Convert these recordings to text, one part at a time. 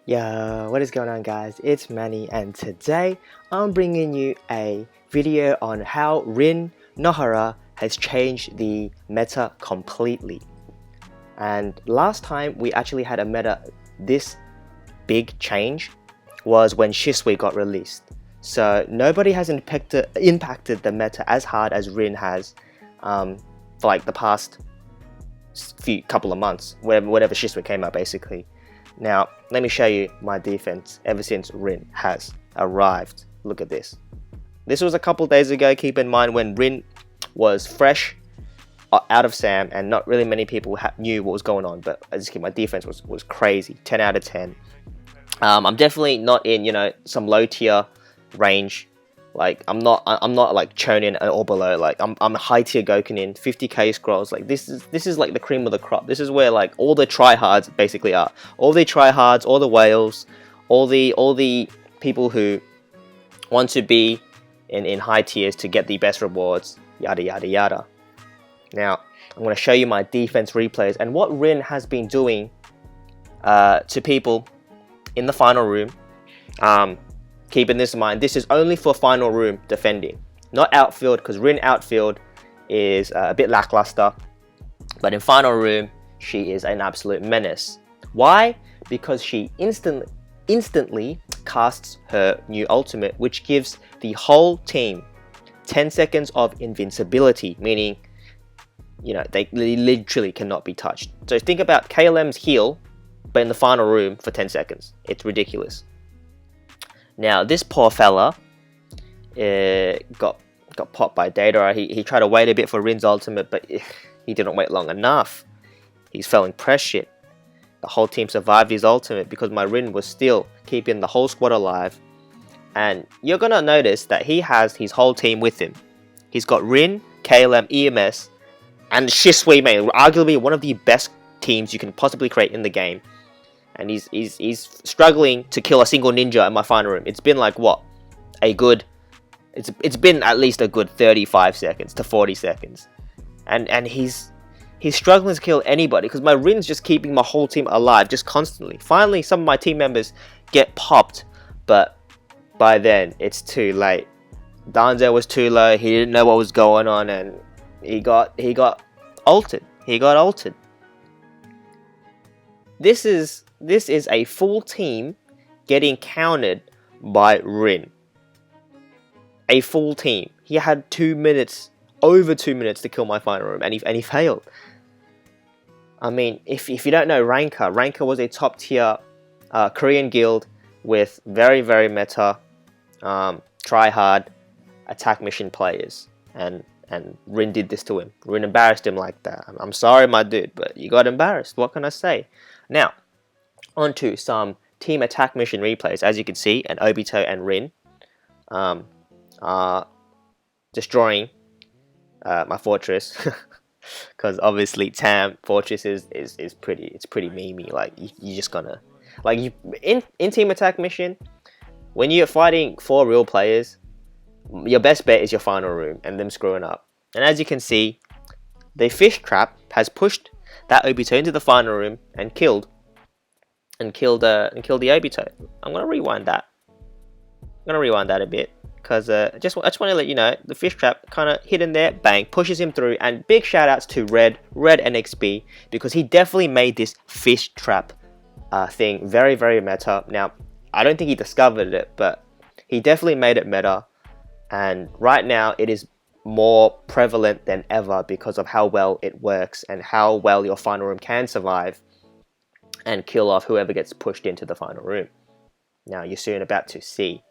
Yo, what is going on guys? It's Mannie and today I'm bringing you a video on how Rin Nohara has changed the meta completely. And last time we actually had a meta this big change was when Shisui got released. So nobody has impacted the meta as hard as Rin has for like the past couple of months, whenever Shisui came out basically. Now, let me show you my defense ever since Rin has arrived. Look at this. This was a couple days ago. Keep in mind when Rin was fresh out of Sam and not really many people knew what was going on. But as my defense was crazy. 10 out of 10. I'm definitely not in, some low tier range. Like I'm not like Chonin or below. Like I'm high tier Gokunin, 50k scrolls. Like this is like the cream of the crop. This is where like all the tryhards basically are. All the tryhards, all the whales, all the people who want to be in high tiers to get the best rewards. Yada yada yada. Now I'm going to show you my defense replays and what Rin has been doing to people in the final room. Keeping this in mind, this is only for final room defending, not outfield, because Rin outfield is a bit lackluster. But in final room, she is an absolute menace. Why? Because she instantly casts her new ultimate, which gives the whole team 10 seconds of invincibility, meaning, they literally cannot be touched. So think about KLM's heal, but in the final room for 10 seconds. It's ridiculous. Now this poor fella got popped by Data. He tried to wait a bit for Rin's ultimate, but he didn't wait long enough. He's felling press shit. The whole team survived his ultimate because my Rin was still keeping the whole squad alive. And you're gonna notice that he has his whole team with him. He's got Rin, KLM, EMS, and Shisui, man, arguably one of the best teams you can possibly create in the game. And he's struggling to kill a single ninja in my final room. It's been like what? It's been at least a good 35 seconds to 40 seconds. And he's struggling to kill anybody because my Rin's just keeping my whole team alive just constantly. Finally some of my team members get popped, but by then it's too late. Danzo was too low, he didn't know what was going on, and he got ulted. He got ulted. This is a full team getting countered by Rin. A full team. He had 2 minutes, over 2 minutes to kill my final room, and he failed. I mean, if you don't know Ranker was a top tier Korean guild with very, very meta, try hard, attack mission players. And Rin did this to him. Rin embarrassed him like that. I'm sorry, my dude, but you got embarrassed. What can I say? Now, onto some team attack mission replays. As you can see, and Obito and Rin are destroying my fortress. Because obviously Tam fortress is pretty memey. Like you just gonna in team attack mission, when you're fighting 4 real players, your best bet is your final room and them screwing up. And as you can see, the fish trap has pushed that Obito into the final room and killed the Obito. I'm gonna rewind that. A bit because I just want to let you know the fish trap kind of hit in there, bang, pushes him through. And big shout outs to Red NXB because he definitely made this fish trap thing very, very meta. Now I don't think he discovered it, but he definitely made it meta. And right now it is more prevalent than ever because of how well it works and how well your final room can survive and kill off whoever gets pushed into the final room. Now you're soon about to see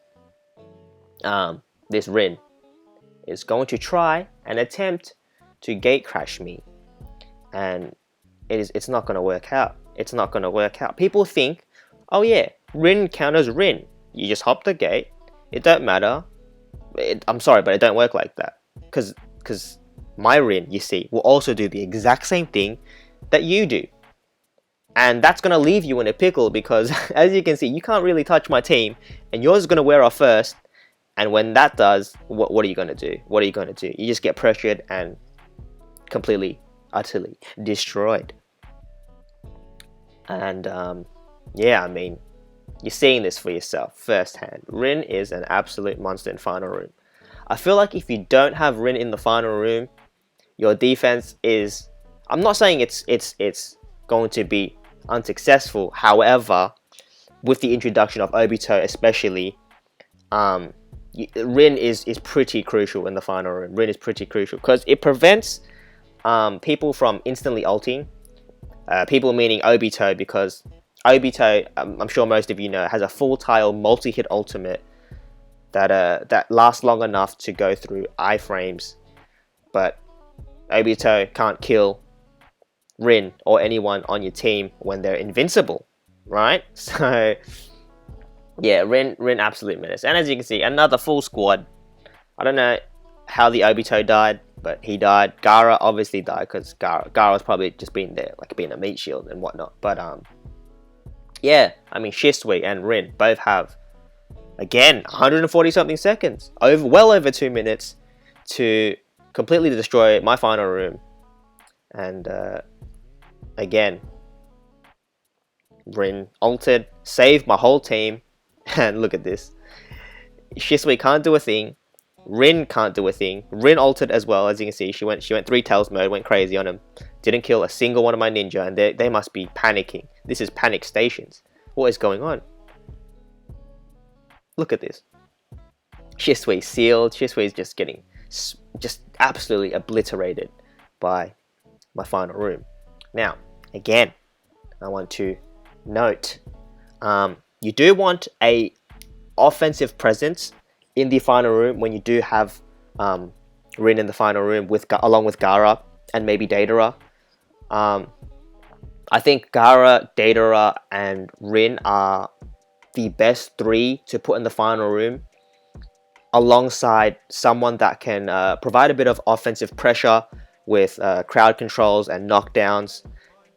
this Rin is going to try and attempt to gate crash me, and it's not going to work out. It's not going to work out. People think, oh yeah, Rin counters Rin. You just hop the gate. It don't matter. I'm sorry, but it don't work like that. Because my Rin, you see, will also do the exact same thing that you do. And that's going to leave you in a pickle because, as you can see, you can't really touch my team. And yours is going to wear off first. And when that does, what are you going to do? What are you going to do? You just get pressured and completely, utterly destroyed. And, yeah, I mean, You're seeing this for yourself firsthand. Rin is an absolute monster in final room. I feel like if you don't have Rin in the final room, your defense is. I'm not saying it's going to be unsuccessful. However, with the introduction of Obito, especially, Rin is pretty crucial in the final room. Rin is pretty crucial because it prevents people from instantly ulting. People meaning Obito, because Obito, I'm sure most of you know, has a full tile multi-hit ultimate that lasts long enough to go through iframes, but Obito can't kill Rin or anyone on your team when they're invincible, right? So yeah, Rin absolute menace. And as you can see, another full squad. I don't know how the Obito died, but he died. Gaara obviously died because Gaara's probably just been there, like being a meat shield and whatnot. But yeah, I mean Shisui and Rin both have, again, 140 something seconds, well over 2 minutes, to completely destroy my final room. And again, Rin ulted, saved my whole team, and look at this. Shisui can't do a thing. Rin can't do a thing. Rin ulted as well, as you can see. She went 3 tails mode, went crazy on him. Didn't kill a single one of my ninja, and they must be panicking. This is panic stations. What is going on? Look at this. Shisui sealed. Shisui is just getting absolutely obliterated by my final room. Now, again, I want to note, you do want a offensive presence in the final room when you do have Rin in the final room along with Gaara and maybe Deidara. I think Gaara, Deidara, and Rin are the best 3 to put in the final room, alongside someone that can provide a bit of offensive pressure with crowd controls and knockdowns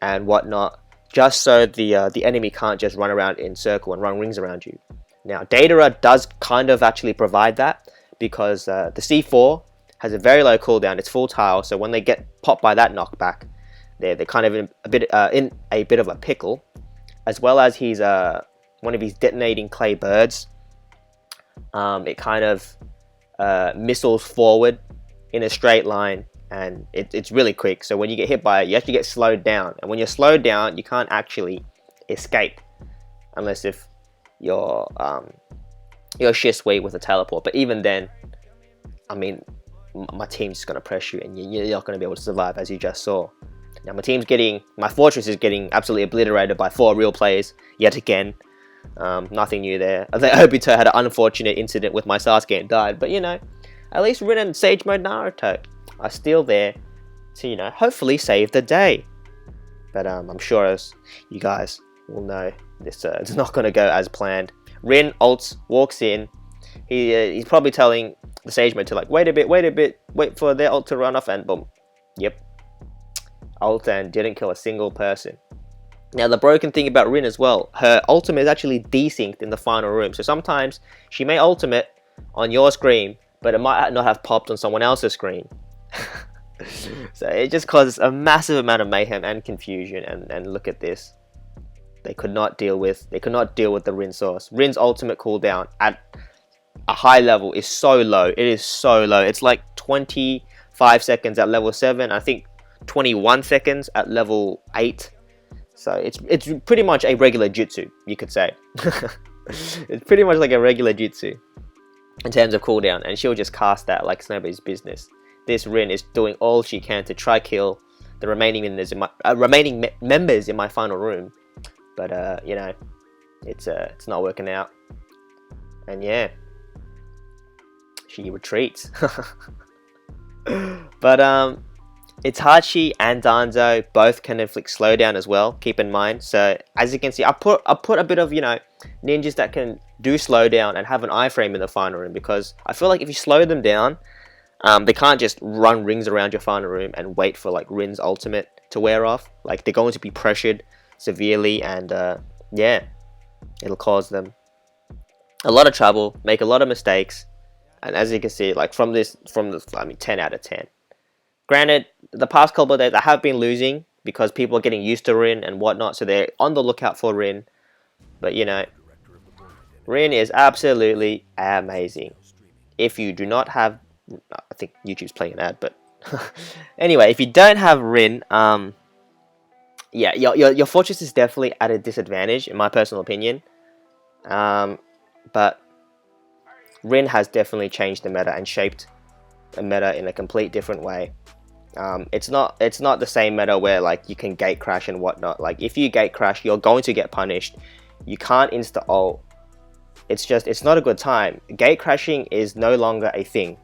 and whatnot, just so the enemy can't just run around in circle and run rings around you. Now, Deidara does kind of actually provide that, because the C4 has a very low cooldown. It's full tile, so when they get popped by that knockback, they're kind of in a bit of a pickle, as well as he's one of his detonating clay birds. It kind of missiles forward in a straight line, and it's really quick. So when you get hit by it, you actually get slowed down, and when you're slowed down, you can't actually escape unless if you're Shisui with a teleport. But even then, I mean, my team's just gonna press you, and you're not gonna be able to survive, as you just saw. Now my fortress is getting absolutely obliterated by 4 real players yet again. Nothing new there. I think Obito had an unfortunate incident with my Sasuke and died, but you know, at least Rin and Sage Mode Naruto are still there to, you know, hopefully save the day. But I'm sure, as you guys will know, this it's not going to go as planned. Rin ults, walks in. He's probably telling the Sage Mode to like wait a bit, wait for their ult to run off, and boom, yep, ult, and didn't kill a single person. Now, the broken thing about Rin as well, her ultimate is actually desynced in the final room. So sometimes she may ultimate on your screen, but it might not have popped on someone else's screen. So it just causes a massive amount of mayhem and confusion. And look at this. They could not deal with the Rin source. Rin's ultimate cooldown at a high level is so low. It is so low. It's like 25 seconds at level 7. I think 21 seconds at level 8. So it's pretty much a regular jutsu, you could say. It's pretty much like a regular jutsu in terms of cooldown, and she'll just cast that like it's nobody's business. This Rin is doing all she can to try kill the remaining members in my final room, but you know, it's not working out, and yeah, she retreats. But Itachi and Danzo both can inflict slowdown as well, keep in mind. So as you can see, I put a bit of, you know, ninjas that can do slowdown and have an iframe in the final room, because I feel like if you slow them down, they can't just run rings around your final room and wait for like Rin's ultimate to wear off. Like, they're going to be pressured severely, and yeah, it'll cause them a lot of trouble, make a lot of mistakes. And as you can see, like from the I mean, 10 out of 10. Granted, the past couple of days I have been losing because people are getting used to Rin and whatnot, so they're on the lookout for Rin. But you know, Rin is absolutely amazing. If you do not have, I think YouTube's playing an ad, but anyway, if you don't have Rin, yeah, your fortress is definitely at a disadvantage in my personal opinion. But Rin has definitely changed the meta and shaped the meta in a complete different way. It's not the same meta where like you can gate crash and whatnot. Like if you gate crash, you're going to get punished. You can't insta ult. It's not a good time. Gate crashing is no longer a thing.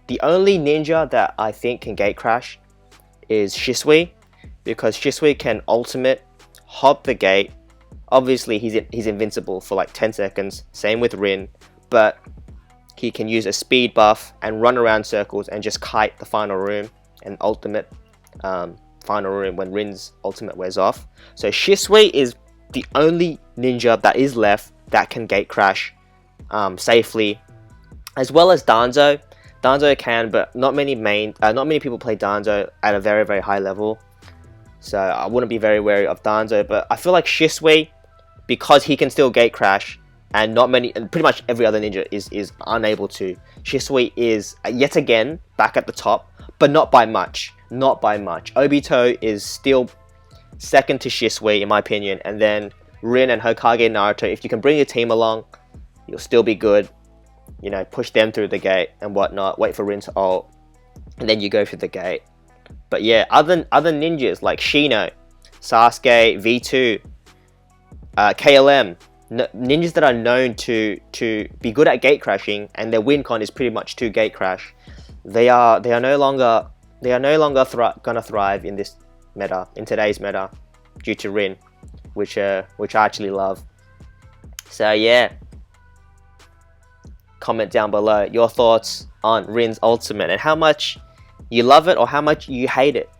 The only ninja that I think can gate crash is Shisui, because Shisui can ultimate, hop the gate. Obviously he's invincible for like 10 seconds. Same with Rin, but he can use a speed buff and run around circles and just kite the final room and ultimate final room when Rin's ultimate wears off. So Shisui is the only ninja that is left that can gate crash safely, as well as Danzo. Danzo can, but not many people play Danzo at a very, very high level. So I wouldn't be very wary of Danzo, but I feel like Shisui, because he can still gate crash, and pretty much every other ninja is unable to. Shisui is yet again back at the top, but not by much. Not by much. Obito is still second to Shisui in my opinion, and then Rin and Hokage Naruto. If you can bring your team along, you'll still be good. You know, push them through the gate and whatnot. Wait for Rin to ult, and then you go through the gate. But yeah, other ninjas like Shino, Sasuke, V2, KLM, ninjas that are known to be good at gate crashing, and their win con is pretty much to gate crash. They are no longer gonna thrive in this meta, in today's meta, due to Rin, which I actually love. So yeah, comment down below your thoughts on Rin's ultimate and how much you love it or how much you hate it.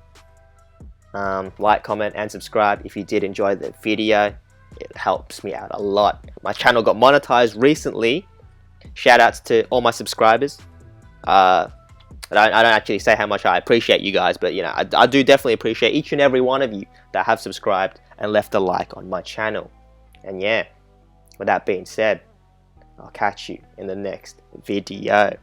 Like, comment, and subscribe if you did enjoy the video. It helps me out a lot. My channel got monetized recently. Shout outs to all my subscribers. I don't actually say how much I appreciate you guys, but you know, I do definitely appreciate each and every one of you that have subscribed and left a like on my channel. And yeah, with that being said, I'll catch you in the next video.